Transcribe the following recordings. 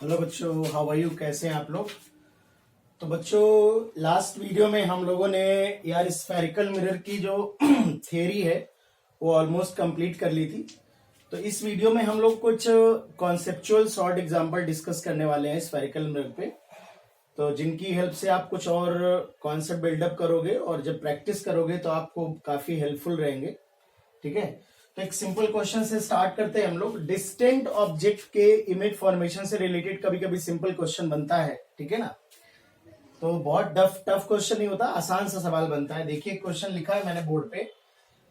Hello बच्चों, how are you? कैसे हैं आप लोग? तो बच्चों, लास्ट वीडियो में हम लोगों ने यार स्फेरिकल मिरर की जो थ्योरी है वो ऑलमोस्ट कंप्लीट कर ली थी। तो इस वीडियो में हम लोग कुछ कॉन्सेप्चुअल शॉर्ट एग्जांपल डिस्कस करने वाले हैं स्फेरिकल मिरर पे, तो जिनकी हेल्प से आप कुछ और कॉन्सेप्ट बिल्डअप करोगे और जब प्रैक्टिस करोगे तो आपको काफी हेल्पफुल रहेंगे। ठीक है, तो एक सिंपल क्वेश्चन से स्टार्ट करते हैं हम लोग। डिस्टेंट ऑब्जेक्ट के इमेज फॉर्मेशन से रिलेटेड कभी कभी सिंपल क्वेश्चन बनता है, ठीक है ना। तो बहुत टफ क्वेश्चन नहीं होता, आसान सा सवाल बनता है। देखिए क्वेश्चन लिखा है मैंने बोर्ड पे।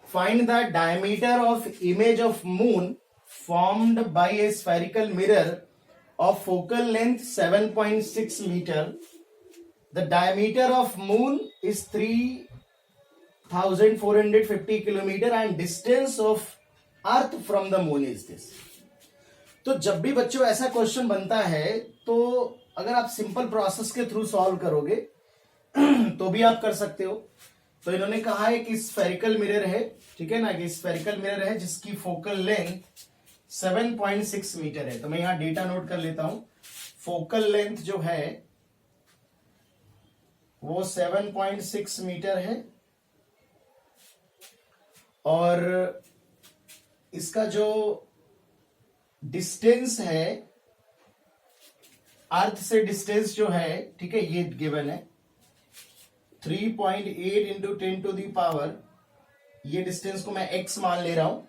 Find the diameter of image of moon formed by A spherical mirror of focal length 7.6 meter. The diameter of moon is 3,450 kilometer and distance of earth from the moon is this. तो जब भी बच्चों ऐसा question बनता है तो अगर आप सिंपल प्रोसेस के थ्रू सॉल्व करोगे तो भी आप कर सकते हो। तो इन्होंने कहा है कि स्फेरिकल मिरर है, ठीक है ना, कि स्फेरिकल मिरर है जिसकी फोकल लेंथ 7.6 मीटर है। तो मैं यहां डेटा नोट कर लेता हूं। फोकल लेंथ जो है वो 7.6 मीटर है और इसका जो डिस्टेंस है, अर्थ से डिस्टेंस जो है, ठीक है, ये गिवन है 3.8 इंटू 10 टू दी पावर, ये डिस्टेंस को मैं x मान ले रहा हूं,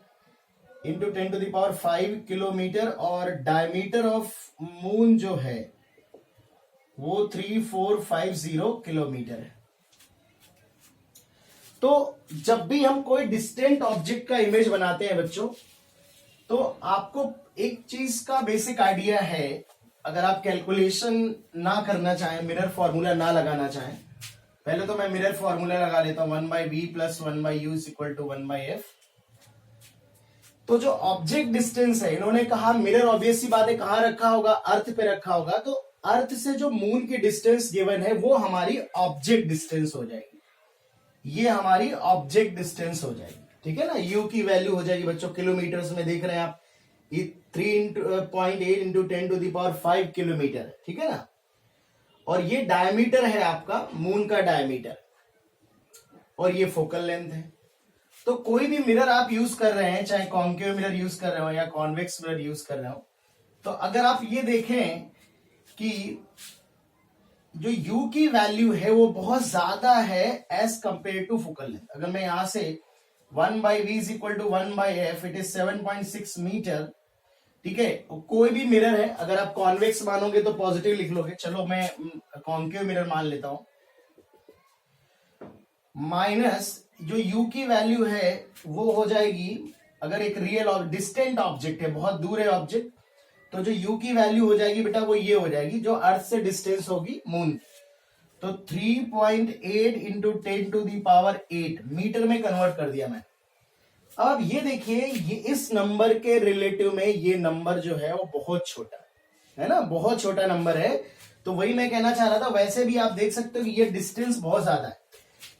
into 10 to the power 5 kilometre, और डायमीटर ऑफ मून जो है वो 3450 किलोमीटर है। तो जब भी हम कोई डिस्टेंट ऑब्जेक्ट का इमेज बनाते हैं बच्चों, तो आपको एक चीज का बेसिक आइडिया है। अगर आप कैलकुलेशन ना करना चाहें, मिरर फॉर्मूला ना लगाना चाहें, पहले तो मैं मिरर फॉर्मूला लगा लेता हूं, 1/v plus 1/u is equal to 1/f। तो जो ऑब्जेक्ट डिस्टेंस है, इन्होंने कहा मिरर ऑब्वियस सी बात है कहां रखा होगा, अर्थ पे रखा होगा। तो अर्थ से जो मून की डिस्टेंस गिवन है वो हमारी ऑब्जेक्ट डिस्टेंस हो जाएगी, ये हमारी ऑब्जेक्ट डिस्टेंस हो जाएगी, ठीक है ना। यू की वैल्यू हो जाएगी बच्चों किलोमीटर्स में, देख रहे हैं आप, ये 3.8 into 10 to the power 5 kilometre, ठीक है ना। और ये डायमीटर है आपका मून का डायमीटर, और ये फोकल लेंथ है। तो कोई भी मिरर आप यूज कर रहे हैं, चाहे कॉन्केव मिरर यूज कर रहे हो या कॉन्वेक्स मिरर यूज कर रहे हो, तो अगर आप ये देखें कि जो u की वैल्यू है वो बहुत ज्यादा है as compare to focal length. अगर मैं यहां से 1/v is equal to 1/f, it is 7.6 metre, ठीक है। कोई भी मिरर है, अगर आप कॉन्वेक्स मानोगे तो पॉजिटिव लिख लोगे, चलो मैं कॉन्केव मिरर मान लेता हूं, माइनस जो u की वैल्यू है वो हो जाएगी, अगर एक रियल और डिस्टेंट ऑब्जेक्ट है, बहुत दूर है ऑब्जेक्ट, तो जो u की वैल्यू हो जाएगी बेटा वो ये हो जाएगी जो अर्थ से डिस्टेंस होगी मून। तो 3.8 into 10 to the power 8 metre में कन्वर्ट कर दिया मैं। अब ये देखिए, ये इस नंबर के रिलेटिव में ये नंबर जो है वो बहुत छोटा है ना, बहुत छोटा नंबर है। तो वही मैं कहना चाह रहा था, वैसे भी आप देख सकते हो कि ये डिस्टेंस बहुत ज्यादा है।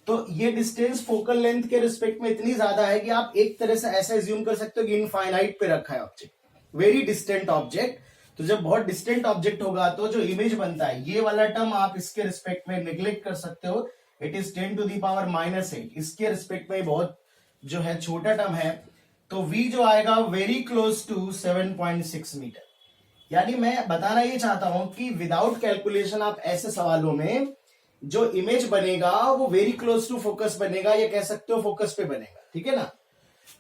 तो ये डिस्टेंस फोकल लेंथ के रिस्पेक्ट में इतनी ज्यादा है कि आप एक तरह से ऐसा एज्यूम कर सकते हो कि इनफाइनाइट पे रखा है ऑब्जेक्ट, वेरी डिस्टेंट ऑब्जेक्ट। तो जब बहुत डिस्टेंट ऑब्जेक्ट होगा तो जो इमेज बनता है, ये वाला टर्म आप इसके रिस्पेक्ट में निग्लेक्ट कर सकते हो, it is 10 to the power -8, इसके रिस्पेक्ट में बहुत जो है छोटा टर्म है। तो v जो आएगा वेरी क्लोज टू 7.6 मीटर। यानी मैं बताना ये चाहता हूं कि विदाउट कैलकुलेशन आप ऐसे सवालों में जो इमेज बनेगा वो वेरी क्लोज टू फोकस बनेगा, या कह सकते हो फोकस पे बनेगा, ठीक है ना।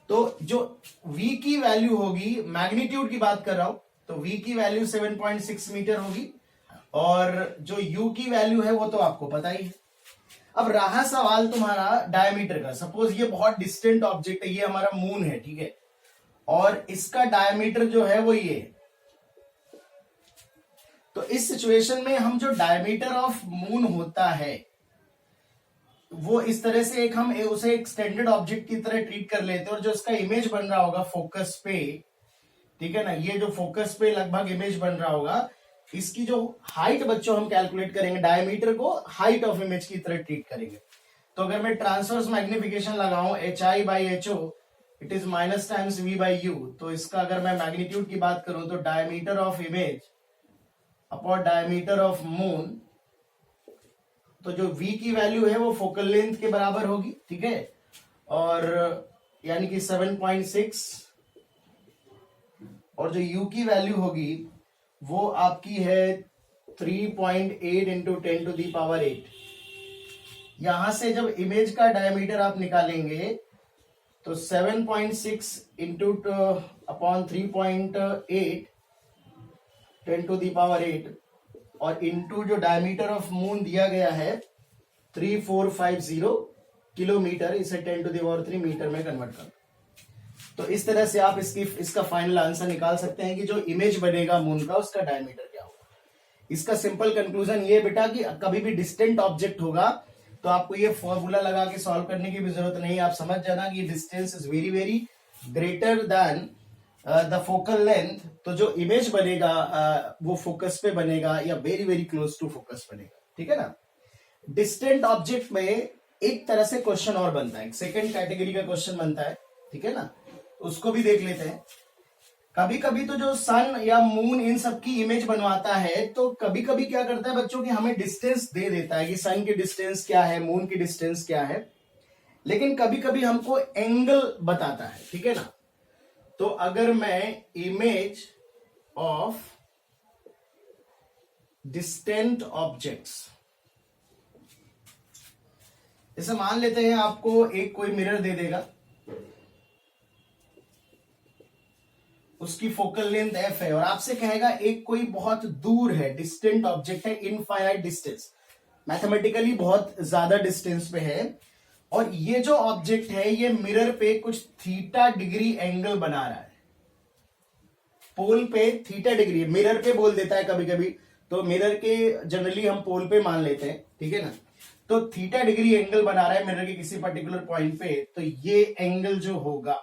तो जो v की वैल्यू होगी, मैग्नीट्यूड की बात कर रहा हूं, तो v की वैल्यू 7.6 मीटर होगी, और जो u की वैल्यू है वो तो आपको पता ही है। अब रहा सवाल तुम्हारा डायमीटर का। सपोज ये बहुत डिस्टेंट ऑब्जेक्ट है, ये हमारा मून है, ठीक है, और इसका डायमीटर जो है वो ये है। तो इस सिचुएशन में हम जो डायमीटर ऑफ मून होता है वो इस तरह से हम उसे एक स्टैंडर्ड ऑब्जेक्ट की तरह ट्रीट कर लेते हैं, और जो इसका इमेज बन रहा होगा फोकस पे, ठीक है ना, ये जो फोकस पे लगभग इमेज बन रहा होगा, इसकी जो हाइट बच्चों हम कैलकुलेट करेंगे, डायमीटर को हाइट ऑफ इमेज की तरह ट्रीट करेंगे। तो अगर मैं ट्रांसवर्स मैग्निफिकेशन लगाऊं HI/HO, it is minus times V/U, तो इसका अगर मैं मैग्नीट्यूड की बात करूं तो diameter of image upon diameter of moon, तो जो v की वैल्यू है वो फोकल लेंथ के बराबर होगी, ठीक है, और यानी कि 7.6, और जो u की वैल्यू होगी वो आपकी है 3.8 इंटू 10⁸। यहां से जब इमेज का डायमीटर आप निकालेंगे तो 7.6 इंटू अपॉन 3.8 10⁸, और इंटू जो डायमीटर ऑफ मून दिया गया है 3450 किलोमीटर, इसे 10⁻³ मीटर में कन्वर्ट कर। तो इस तरह से आप इसका फाइनल आंसर निकाल सकते हैं कि जो इमेज बनेगा मून का उसका डायमीटर क्या होगा। इसका सिंपल कंक्लूजन ये बेटा कि कभी भी डिस्टेंट ऑब्जेक्ट होगा तो आपको ये फॉर्मूला लगा के सॉल्व करने की भी जरूरत नहीं, आप समझ जाना कि distance is very very greater than the focal length. तो जो इमेज बनेगा वो फोकस पे बनेगा या very very close to focus बनेगा, ठीक है ना। डिस्टेंट ऑब्जेक्ट में एक तरह से क्वेश्चन और बनता है, सेकेंड कैटेगरी का क्वेश्चन बनता है, ठीक है ना, उसको भी देख लेते हैं। कभी कभी तो जो सन या मून इन सब की इमेज बनवाता है तो कभी कभी क्या करता है बच्चों की हमें डिस्टेंस दे देता है कि सन की डिस्टेंस क्या है, मून की डिस्टेंस क्या है, लेकिन कभी कभी हमको एंगल बताता है, ठीक है ना। तो अगर मैं इमेज ऑफ डिस्टेंट ऑब्जेक्ट्स, जैसे मान लेते हैं आपको एक कोई मिरर दे देगा, उसकी फोकल लेंथ f है और आपसे कहेगा एक कोई बहुत दूर है, डिस्टेंट ऑब्जेक्ट है, इनफाइनाइट डिस्टेंस, मैथमेटिकली बहुत ज्यादा डिस्टेंस पे है, और ये जो ऑब्जेक्ट है ये मिरर पे कुछ थीटा डिग्री एंगल बना रहा है, पोल पे थीटा डिग्री, मिरर पे बोल देता है कभी कभी, तो मिरर के जनरली हम पोल पे मान लेते हैं, ठीक है ना। तो थीटा डिग्री एंगल बना रहा है मिरर के किसी पर्टिकुलर पॉइंट पे, तो ये एंगल जो होगा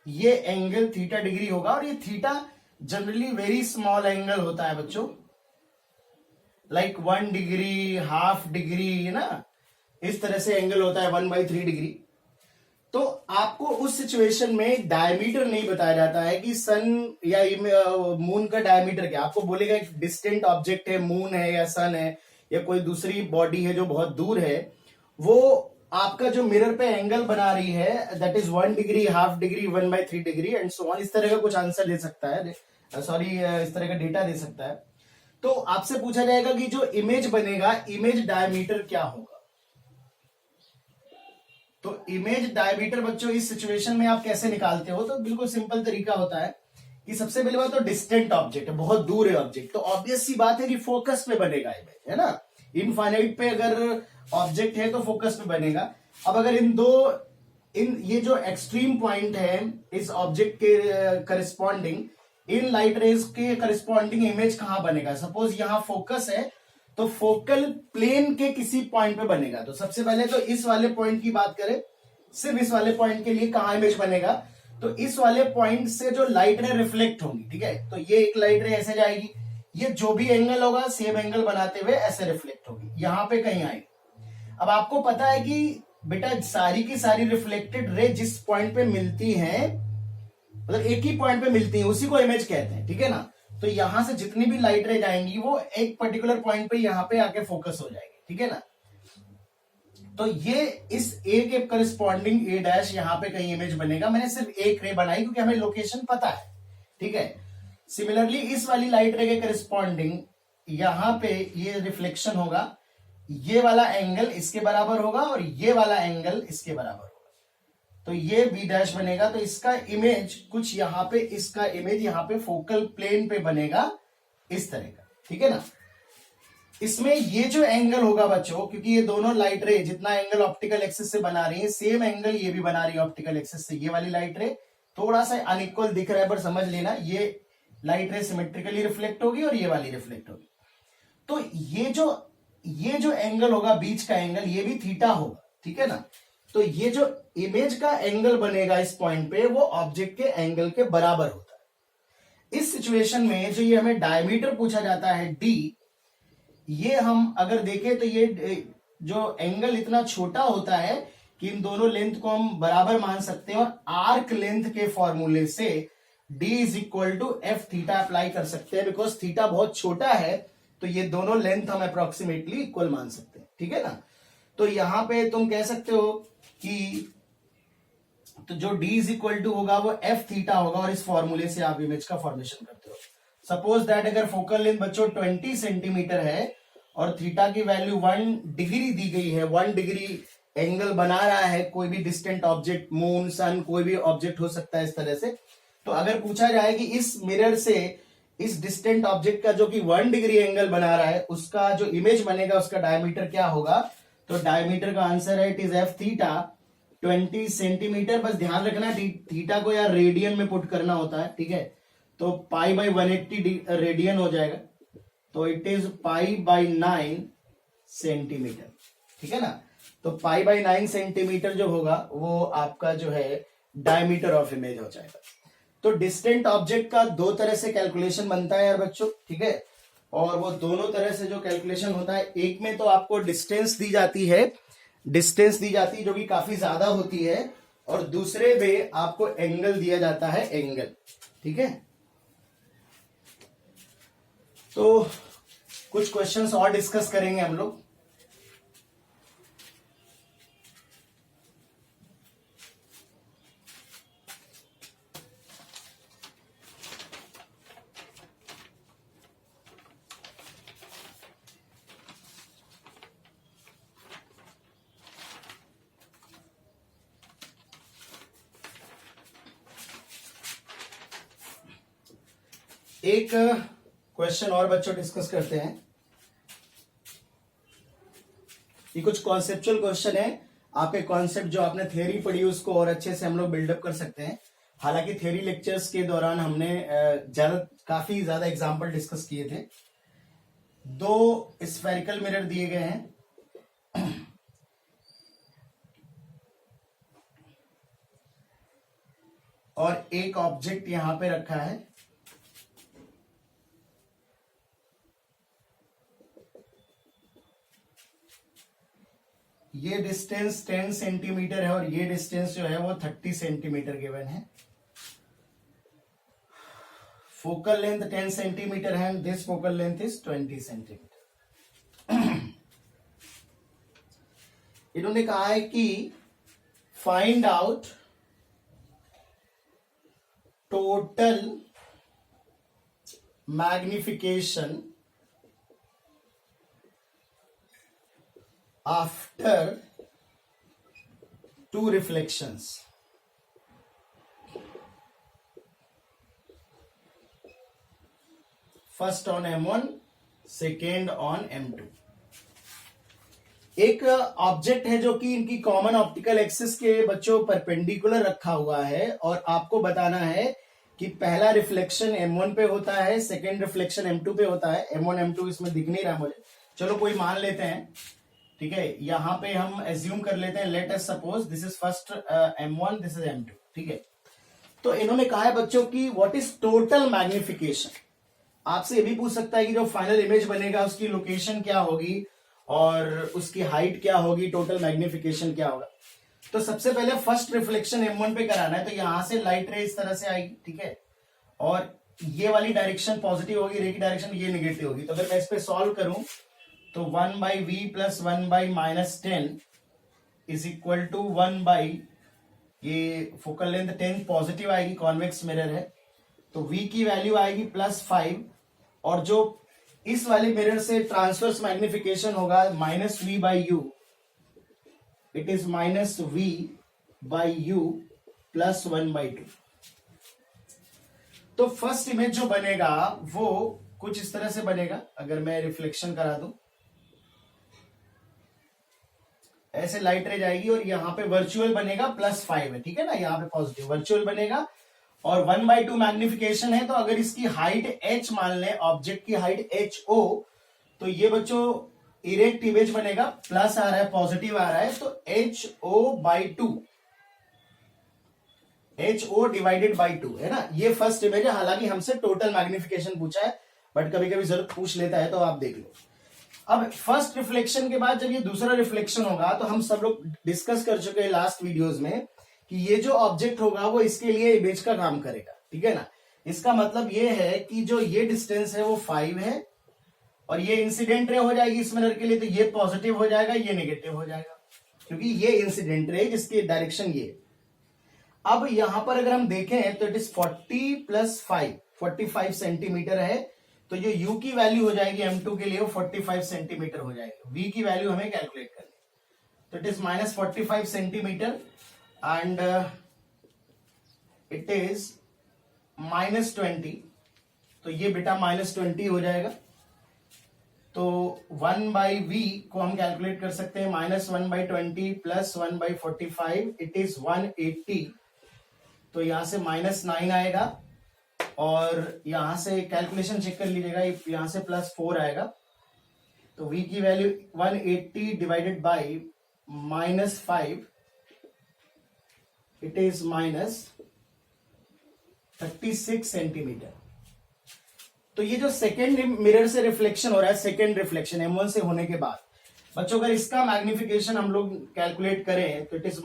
ये एंगल थीटा डिग्री होगा, और ये theta generally very small angle होता है बच्चों, लाइक 1 डिग्री, हाफ डिग्री, ना, इस तरह से एंगल होता है 1/3 डिग्री। तो आपको उस सिचुएशन में डायमीटर नहीं बताया जाता है कि सन या मून का डायमीटर क्या, आपको बोलेगा एक डिस्टेंट ऑब्जेक्ट है, मून है या सन है या कोई दूसरी बॉडी है जो बहुत दूर है, वो आपका जो मिरर पे एंगल बना रही है that is 1 degree, half degree, 1/3 degree and so on, इस तरह का कुछ आंसर दे सकता है, सॉरी इस तरह का डेटा दे सकता है। तो आपसे पूछा जाएगा कि जो इमेज बनेगा इमेज डायमीटर क्या होगा। तो इमेज डायमीटर बच्चों इस सिचुएशन में आप कैसे निकालते हो, तो बिल्कुल सिंपल तरीका होता है कि सबसे पहले बात तो डिस्टेंट ऑब्जेक्ट है, बहुत दूर है ऑब्जेक्ट, तो ऑब्वियस सी बात है कि फोकस पे बनेगा इमेज, है ना। इनफाइनाइट पे अगर ऑब्जेक्ट है तो फोकस पे बनेगा। अब अगर ये जो एक्सट्रीम पॉइंट है इस ऑब्जेक्ट के करस्पॉन्डिंग, इन लाइट रेज के करस्पॉन्डिंग इमेज कहां बनेगा, सपोज यहां फोकस है तो फोकल प्लेन के किसी पॉइंट पे बनेगा। तो सबसे पहले तो इस वाले पॉइंट की बात करें, सिर्फ इस वाले पॉइंट के लिए कहां इमेज बनेगा, तो इस वाले पॉइंट से जो लाइट रे रिफ्लेक्ट होगी, ठीक है, तो ये एक लाइट रे ऐसे जाएगी, ये जो भी एंगल होगा सेम एंगल बनाते हुए ऐसे रिफ्लेक्ट होगी, यहां पे कहीं आएगी। अब आपको पता है कि बेटा सारी की सारी रिफ्लेक्टेड रे जिस पॉइंट पे मिलती हैं, मतलब एक ही पॉइंट पे मिलती हैं, उसी को इमेज कहते हैं, ठीक है ना। तो यहां से जितनी भी लाइट रे जाएंगी वो एक पर्टिकुलर पॉइंट पे यहां पे आके फोकस हो जाएगी, ठीक है ना। तो ये इस ए के करस्पॉन्डिंग ए डैश यहां पे कहीं इमेज बनेगा, मैंने सिर्फ एक रे बनाई क्योंकि हमें लोकेशन पता है, ठीक है। सिमिलरली इस वाली लाइट रे के करस्पॉन्डिंग यहां पे ये रिफ्लेक्शन होगा, ये वाला एंगल इसके बराबर होगा और ये वाला एंगल इसके बराबर होगा, तो ये बी डैश बनेगा। तो इसका इमेज कुछ यहां पे, इसका इमेज यहां पे फोकल प्लेन पे बनेगा इस तरह का, ठीक है ना। इसमें ये जो एंगल होगा बच्चों, क्योंकि ये दोनों लाइट रे जितना एंगल ऑप्टिकल एक्सिस से बना रही है सेम एंगल ये भी बना रही है ऑप्टिकल एक्सिस से, ये वाली लाइट रे थोड़ा सा अनइक्वल दिख रहा है पर समझ लेना, ये लाइट रे सिमेट्रिकली रिफ्लेक्ट होगी और ये वाली रिफ्लेक्ट होगी। तो ये जो एंगल होगा बीच का एंगल, ये भी थीटा होगा, ठीक है ना। तो ये जो इमेज का एंगल बनेगा इस पॉइंट पे वो ऑब्जेक्ट के एंगल के बराबर होता है। इस सिचुएशन में जो ये हमें डायमीटर पूछा जाता है डी, ये हम अगर देखें तो ये जो एंगल इतना छोटा होता है कि इन दोनों लेंथ को हम बराबर मान सकते हैं और आर्क लेंथ के फॉर्मूले से d is equal to f theta apply कर सकते हैं, बिकॉज थीटा बहुत छोटा है तो ये दोनों लेंथ हम अप्रोक्सीमेटली इक्वल मान सकते हैं, ठीक है ना। तो यहां पे तुम कह सकते हो कि तो जो d इज इक्वल टू होगा वो एफ थीटा होगा, और इस फॉर्मूले से आप इमेज का फॉर्मेशन करते हो। सपोज दैट अगर फोकल लेंथ बच्चों 20 सेंटीमीटर है और थीटा की वैल्यू 1 डिग्री दी गई है, 1 डिग्री एंगल बना रहा है कोई भी डिस्टेंट ऑब्जेक्ट, मून, सन, कोई भी ऑब्जेक्ट हो सकता है इस तरह से। तो अगर पूछा जाए कि इस मिरर से इस डिस्टेंट ऑब्जेक्ट का जो कि 1 डिग्री एंगल बना रहा है उसका जो इमेज बनेगा उसका डायमीटर क्या होगा, तो डायमीटर का आंसर है it is F theta 20 centimetre. बस ध्यान रखना थीटा को यार रेडियन में पुट करना होता है, ठीक है। तो पाई बाई 180 रेडियन हो जाएगा, तो it is pi by 9 centimetre, ठीक है ना। तो पाई बाई 9 सेंटीमीटर जो होगा वो आपका जो है डायमीटर ऑफ इमेज हो जाएगा। तो डिस्टेंट ऑब्जेक्ट का दो तरह से कैलकुलेशन बनता है यार बच्चों, ठीक है। और वो दोनों तरह से जो कैलकुलेशन होता है, एक में तो आपको डिस्टेंस दी जाती है, जो कि काफी ज्यादा होती है, और दूसरे में आपको एंगल दिया जाता है, एंगल, ठीक है। तो कुछ क्वेश्चंस और डिस्कस करेंगे हम लोग। एक क्वेश्चन और बच्चों डिस्कस करते हैं। ये कुछ कॉन्सेप्चुअल क्वेश्चन है, आप एक कॉन्सेप्ट जो आपने थ्योरी पढ़ी उसको और अच्छे से हम लोग बिल्डअप कर सकते हैं। हालांकि थ्योरी लेक्चर्स के दौरान हमने काफी ज्यादा एग्जांपल डिस्कस किए थे। दो स्फेरिकल मिरर दिए गए हैं, और एक ऑब्जेक्ट यहां पे रखा है, ये डिस्टेंस 10 सेंटीमीटर है और ये डिस्टेंस जो है वो 30 सेंटीमीटर गिवन है। फोकल लेंथ 10 सेंटीमीटर है, this focal length is 20 centimetre. इन्होंने कहा है कि find out total magnification after two reflections. First on M1, second on M2. एक ऑब्जेक्ट है जो कि इनकी कॉमन ऑप्टिकल एक्सिस के बच्चों परपेंडिकुलर रखा हुआ है, और आपको बताना है कि पहला रिफ्लेक्शन M1 पे होता है, सेकेंड रिफ्लेक्शन M2 पे होता है। M1 M2 इसमें दिख नहीं रहा मुझे, चलो कोई मान लेते हैं, ठीक है। यहां पे हम एज्यूम कर लेते हैं, let us suppose this is first M1, this is M2, ठीक है। तो इन्होंने कहा है बच्चों की व्हाट इज टोटल मैग्निफिकेशन। आपसे ये भी पूछ सकता है कि जो फाइनल इमेज बनेगा उसकी लोकेशन क्या होगी और उसकी हाइट क्या होगी, टोटल मैग्निफिकेशन क्या होगा। तो सबसे पहले फर्स्ट रिफ्लेक्शन M1 पे कराना है, तो यहां से लाइट रे इस तरह से आएगी, ठीक है, और ये वाली डायरेक्शन पॉजिटिव होगी, रे की डायरेक्शन ये नेगेटिव होगी। तो अगर मैं इस पे सॉल्व करूं तो 1/v plus 1/-10 is equal to 1/, ये फोकल लेंथ 10 पॉजिटिव आएगी, कॉन्वेक्स मिरर है, तो v की वैल्यू आएगी +5, और जो इस वाले मिरर से ट्रांसवर्स मैग्निफिकेशन होगा -v/u, it is -v/u plus 1/2। तो फर्स्ट इमेज जो बनेगा वो कुछ इस तरह से बनेगा। अगर मैं रिफ्लेक्शन करा दूं, ऐसे लाइट रे जाएगी और यहाँ पे वर्चुअल बनेगा +5 है, ठीक है ना, यहाँ पे पॉजिटिव वर्चुअल बनेगा, और 1/2 मैग्निफिकेशन है। तो अगर इसकी हाइट h मान लें, ऑब्जेक्ट की हाइट ho, तो ये बच्चों इरेक्ट इमेज बनेगा, प्लस आ रहा है, पॉजिटिव आ रहा है, तो ho/2, ho डिवाइडेड बाई 2 है ना, ये फर्स्ट इमेज है। हालांकि हमसे टोटल मैग्निफिकेशन पूछा है, बट कभी कभी जरूरत पूछ लेता है, तो आप देख लो। अब फर्स्ट रिफ्लेक्शन के बाद जब ये दूसरा रिफ्लेक्शन होगा तो हम सब लोग डिस्कस कर चुके हैं लास्ट वीडियोस में कि ये जो ऑब्जेक्ट होगा वो इसके लिए इमेज का काम करेगा, ठीक है ना। इसका मतलब ये है कि जो ये डिस्टेंस है वो 5 है और ये इंसिडेंट रे हो जाएगी इस मिरर के लिए, तो ये पॉजिटिव हो जाएगा, ये नेगेटिव हो जाएगा क्योंकि ये इंसिडेंट रे जिसकी डायरेक्शन ये। अब यहां पर अगर हम देखें तो इट इज 40 + 5 45 सेंटीमीटर है, तो जो u की वैल्यू हो जाएगी m2 के लिए वो 45 सेंटीमीटर हो जाएगी। v की वैल्यू हमें कैलकुलेट करनी, तो it is -45 centimetre and it is -20, तो ये बेटा -20 हो जाएगा। तो 1/v को हम कैलकुलेट कर सकते हैं, -1/20 + 1/45 इट इज 180, तो यहां से -9 आएगा और यहां से कैलकुलेशन चेक कर लीजिएगा, यहां से +4 आएगा, तो v की value 180 divided by -5 it is -36 centimetre. तो ये जो सेकेंड मिरर से रिफ्लेक्शन हो रहा है, सेकेंड रिफ्लेक्शन M1 से होने के बाद, बच्चों अगर इसका मैग्निफिकेशन हम लोग कैलकुलेट करें तो इट इज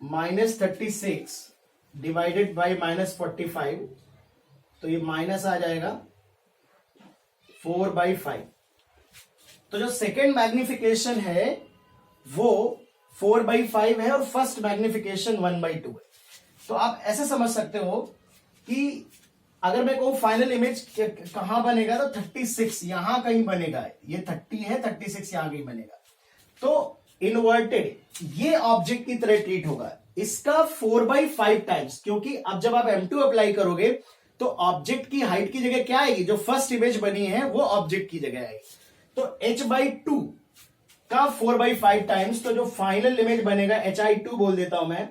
-36 डिवाइडेड बाई -45, तो ये माइनस आ जाएगा 4/5। तो जो सेकेंड मैग्निफिकेशन है वो 4/5 है और फर्स्ट मैग्निफिकेशन 1/2 है। तो आप ऐसे समझ सकते हो कि अगर मैं कहूं फाइनल इमेज कहां बनेगा तो 36 यहां कहीं बनेगा, ये 30 है, 36 यहां कहीं बनेगा। तो इन्वर्टेड ये ऑब्जेक्ट की तरह ट्रीट होगा, इसका 4/5 टाइम्स, क्योंकि अब जब आप M2 अप्लाई करोगे तो ऑब्जेक्ट की हाइट की जगह क्या आएगी, जो फर्स्ट इमेज बनी है वो ऑब्जेक्ट की जगह आएगी, तो h/2 का 4/5 टाइम्स, तो जो फाइनल इमेज बनेगा hi2 बोल देता हूं मैं,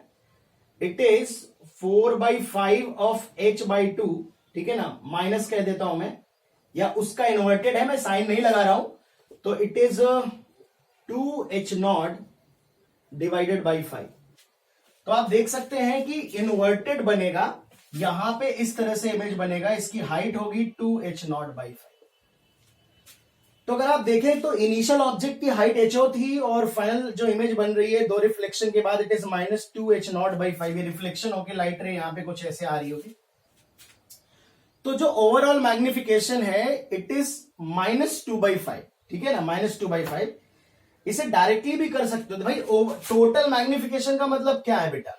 इट इज 4/5 ऑफ h/2, ठीक है ना, माइनस कह देता हूं मैं, या उसका इन्वर्टेड है, मैं साइन नहीं लगा रहा हूं, तो it is 2h0 divided by 5। तो आप देख सकते हैं कि इन्वर्टेड बनेगा, यहां पे इस तरह से इमेज बनेगा, इसकी हाइट होगी 2h0/5। तो अगर आप देखें तो इनिशियल ऑब्जेक्ट की हाइट ho थी और फाइनल जो इमेज बन रही है दो रिफ्लेक्शन के बाद इट इज -2h0/5। ये रिफ्लेक्शन होके लाइट रे यहां पे कुछ ऐसे आ रही होगी। तो जो ओवरऑल मैग्निफिकेशन है इट इज -2/5, ठीक है ना, -2/5। इसे डायरेक्टली भी कर सकते हो। तो भाई टोटल मैग्निफिकेशन का मतलब क्या है बेटा,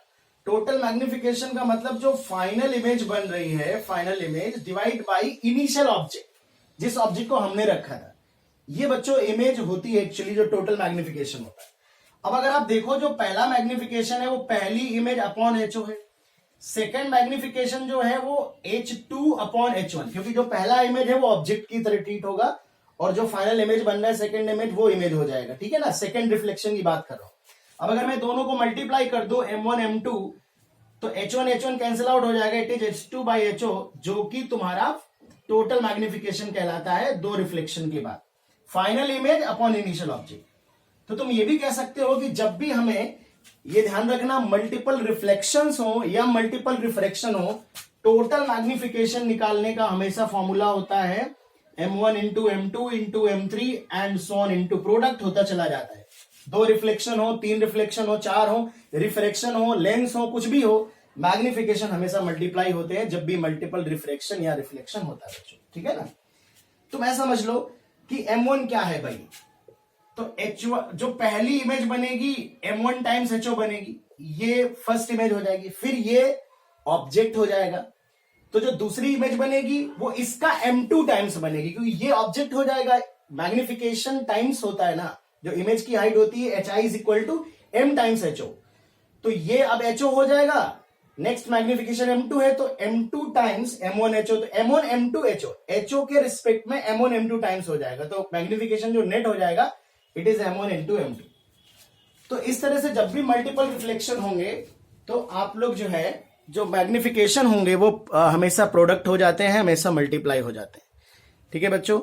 टोटल मैग्निफिकेशन का मतलब जो फाइनल इमेज बन रही है, final image divide by initial object, जिस ऑब्जेक्ट को हमने रखा था, ये बच्चों इमेज होती है एक्चुअली जो टोटल मैग्निफिकेशन होता है। अब अगर आप देखो जो पहला मैग्निफिकेशन है वो पहली इमेज अपॉन HO है, सेकेंड मैग्निफिकेशन जो है वो H2 अपॉन H1, क्योंकि जो पहला इमेज है वो ऑब्जेक्ट की तरह ट्रीट होगा और जो फाइनल इमेज बन रहा है सेकेंड इमेज वो इमेज हो जाएगा, ठीक है ना, सेकेंड रिफ्लेक्शन की बात कर रहा हूं। अब अगर मैं दोनों को मल्टीप्लाई कर दूं M1 M2 तो H1 कैंसिल आउट हो जाएगा, इट इज H2/HO, जो कि तुम्हारा टोटल मैग्निफिकेशन कहलाता है दो रिफ्लेक्शन के बाद, final image upon initial object. तो तुम ये भी कह सकते हो कि जब भी हमें ये ध्यान रखना मल्टीपल रिफ्लेक्शंस हो या मल्टीपल रिफ्रैक्शन हो, टोटल मैग्निफिकेशन निकालने का हमेशा फॉर्मूला होता है M1 × M2 × M3 and so on into product होता चला जाता है। दो रिफ्लेक्शन हो, तीन रिफ्लेक्शन हो, चार हो, रिफ्रैक्शन हो, लेंस हो, कुछ भी हो, मैग्निफिकेशन हमेशा मल्टीप्लाई होते हैं जब भी मल्टीपल रिफ्रैक्शन या रिफ्लेक्शन होता है बच्चों, ठीक है ना। तो मैं समझ लो कि M1 क्या है भाई, तो H1 जो पहली इमेज बनेगी M1 टाइम्स HO बनेगी, ये फर्स्ट इमेज हो जाएगी, फिर ये ऑब्जेक्ट हो जाएगा, तो जो दूसरी इमेज बनेगी वो इसका M2 टाइम्स बनेगी, क्योंकि ये ऑब्जेक्ट हो जाएगा, मैग्निफिकेशन टाइम्स होता है ना, जो इमेज की हाइट होती है HI = M टाइम्स HO, तो ये अब HO हो जाएगा, नेक्स्ट मैग्निफिकेशन M2 है तो M2 टाइम्स M1 HO, तो M1 M2 HO के रिस्पेक्ट में M1 M2 टाइम्स हो जाएगा, तो मैग्निफिकेशन जो नेट हो जाएगा इट इज M1 × M2। तो इस तरह से जब भी मल्टीपल रिफ्लेक्शन होंगे तो आप लोग जो है जो मैग्निफिकेशन होंगे वो हमेशा प्रोडक्ट हो जाते हैं, हमेशा मल्टीप्लाई हो जाते हैं, ठीक है बच्चों।